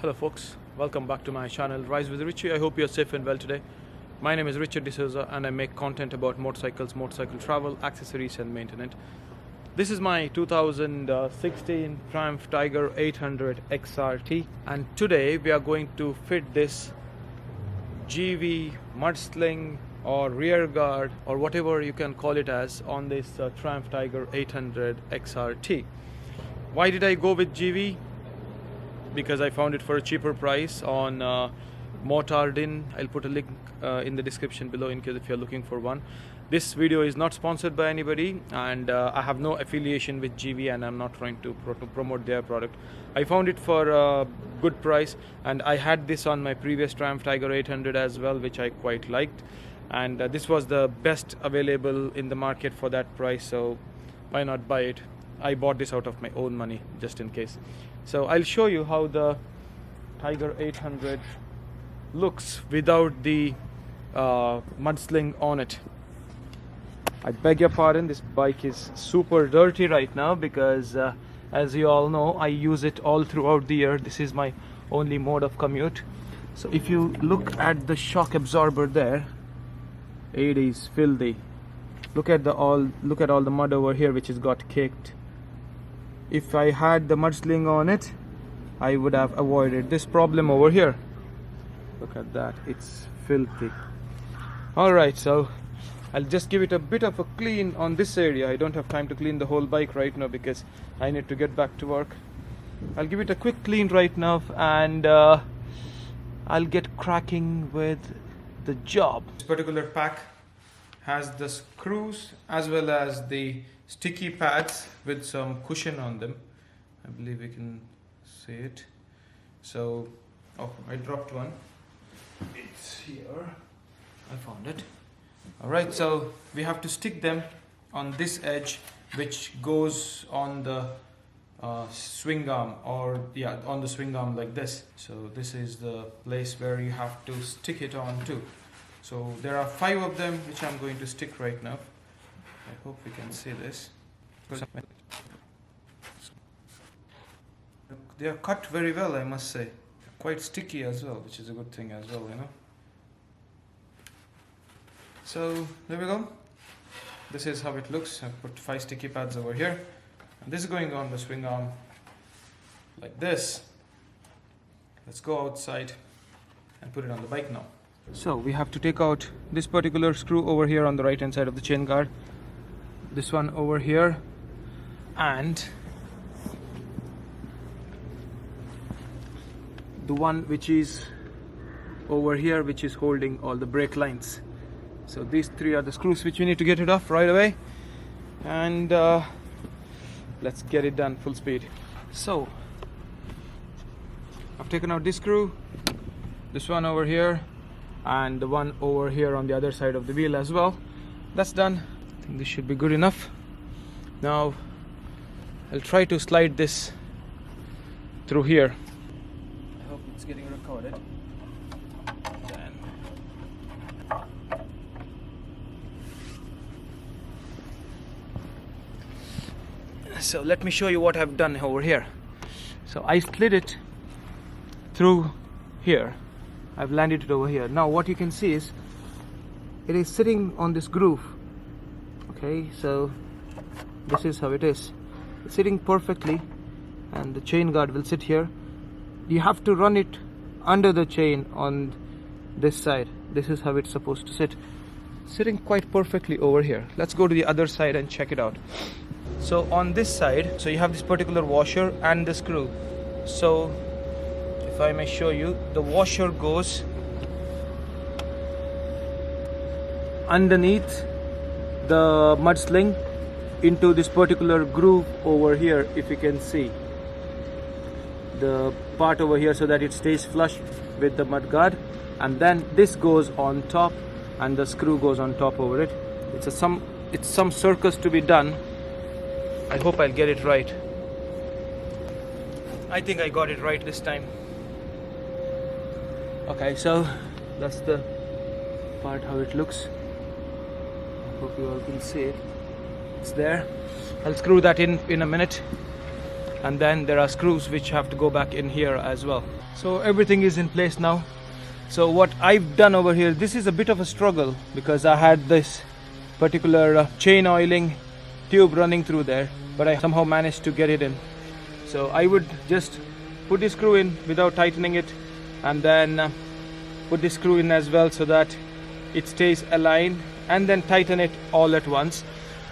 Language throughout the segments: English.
Hello folks, welcome back to my channel Rise with Richie. I hope you're safe and well today. My name is Richie D'Souza and I make content about motorcycles, motorcycle travel, accessories and maintenance. This is my 2016 Triumph Tiger 800 XRT and today we are going to fit this Givi mudsling or rear guard or whatever you can call it as on this Triumph Tiger 800 XRT. Why did I go with Givi? Because I found it for a cheaper price on Motardin. I'll put a link in the description below in case if you're looking for one. This video is not sponsored by anybody and I have no affiliation with Givi and I'm not trying to promote their product. I found it for a good price and I had this on my previous Triumph Tiger 800 as well, which I quite liked, and this was the best available in the market for that price, so why not buy it? I bought this out of my own money just in case. So I'll show you how the Tiger 800 looks without the mudsling on it. I beg your pardon, this bike is super dirty right now because as you all know, I use it all throughout the year. This is my only mode of commute. So if you look at the shock absorber there, it is filthy. Look at all the mud over here which has got caked. If I had the mudsling on it, I would have avoided this problem over here. Look at that, it's filthy. Alright, so I'll just give it a bit of a clean on this area. I don't have time to clean the whole bike right now because I need to get back to work. I'll give it a quick clean right now and I'll get cracking with the job. This particular pack has the screws as well as the sticky pads with some cushion on them. I believe you can see it. So, oh, I dropped one. It's here. I found it. Alright, so we have to stick them on this edge which goes on the swing arm, or yeah, on the swing arm like this. So this is the place where you have to stick it on to. So there are 5 of them which I'm going to stick right now. I hope you can see this. They are cut very well, I must say. Quite sticky as well, which is a good thing as well, you know. So there we go. This is how it looks. I've put 5 sticky pads over here. And this is going on the swing arm like this. Let's go outside and put it on the bike now. So we have to take out this particular screw over here on the right hand side of the chain guard. This one over here. And the one which is over here, which is holding all the brake lines. So these 3 are the screws which we need to get it off right away, and let's get it done full speed. So I've taken out this screw, this one over here, and the one over here on the other side of the wheel as well. That's done. I think this should be good enough. Now I'll try to slide this through here. I hope it's getting recorded. So let me show you what I've done over here. So I slid it through here. I've landed it over here. Now what you can see is it is sitting on this groove. Okay, so this is how it is. It's sitting perfectly and the chain guard will sit here. You have to run it under the chain on this side. This is how it's supposed to sit. Sitting quite perfectly over here. Let's go to the other side and check it out. So on this side, so you have this particular washer and the screw. So if I may show you, the washer goes underneath the mudsling into this particular groove over here, if you can see the part over here, so that it stays flush with the mudguard, and then this goes on top and the screw goes on top over it. It's some circus to be done. I hope I'll get it right. I think I got it right this time. Okay, so that's the part how it looks. I hope you all can see it. It's there. I'll screw that in a minute, and then there are screws which have to go back in here as well. So everything is in place now. So what I've done over here, this is a bit of a struggle because I had this particular chain oiling tube running through there, but I somehow managed to get it in. So I would just put the screw in without tightening it, and then put the screw in as well so that it stays aligned, and then tighten it all at once.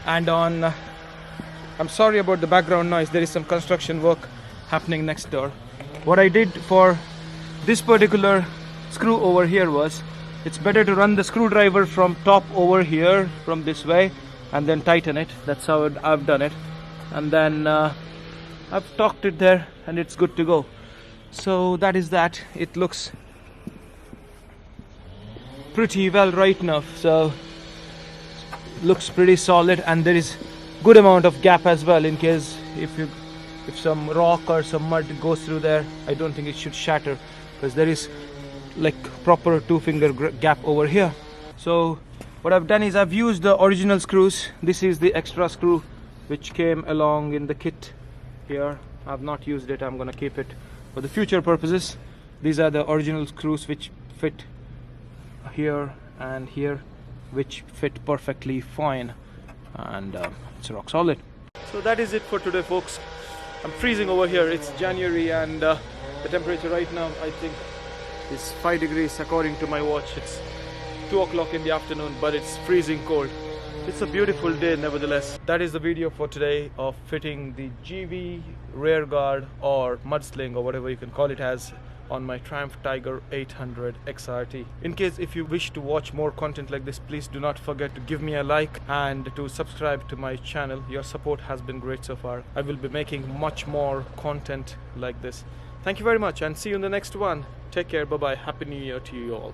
And on I'm sorry about the background noise, there is some construction work happening next door. What I did for this particular screw over here was, it's better to run the screwdriver from top over here, from this way, and then tighten it. That's how I've done it. And then I've torqued it there and it's good to go. So that is that. It looks pretty well right now, so looks pretty solid, and there is good amount of gap as well in case if some rock or some mud goes through there. I don't think it should shatter because there is like proper 2-finger gap over here. So what I've done is I've used the original screws. This is the extra screw which came along in the kit here. I've not used it, I'm gonna keep it for the future purposes. These are the original screws which fit here and here, which fit perfectly fine, and it's rock solid. So that is it for today, folks. I'm freezing over here. It's January, and the temperature right now I think is 5 degrees according to my watch. It's 2 o'clock in the afternoon, but it's freezing cold. It's a beautiful day nevertheless. That is the video for today of fitting the Givi rear guard or mudsling or whatever you can call it as on my Triumph Tiger 800 XRT. In case if you wish to watch more content like this, please do not forget to give me a like and to subscribe to my channel. Your support has been great so far. I will be making much more content like this. Thank you very much and see you in the next one. Take care, bye bye, happy new year to you all.